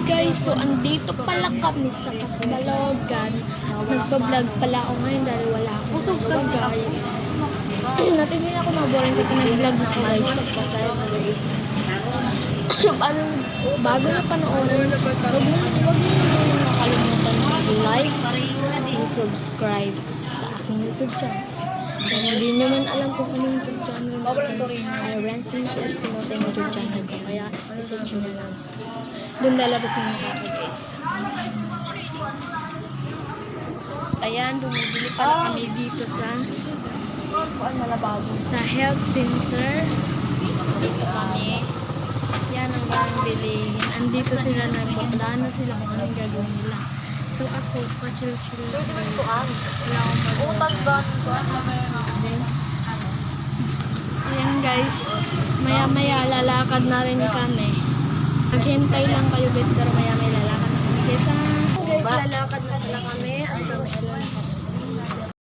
guys, so andito pala kami sa Catbalogan. Nagpa-vlog pala ako ngayon dahil wala akong vlog guys. Natigil ako maboring kasi nag-vlog na ako guys. Bago na panoorin, huwag niyo nakalimutan mag-like and subscribe sa aking YouTube channel. Kung hindi nyo man alam kung anong YouTube channel ay Ransom Malas Timote yung YouTube channel ko. Kaya i-search nyo na lang. Doon lalabas yung mukha ko guys. Ayan, bumibili pala kami dito sa health center. Dito kami. Yan ang maraming bilihin. Andito sila nagpunta na sila kung anong gagawin nila. So ako, pa-chill-chill. Wala akong mag-bus. Ayan guys, maya-maya lalakad na rin kami. Maghintay lang kayo guys, pero maya-maya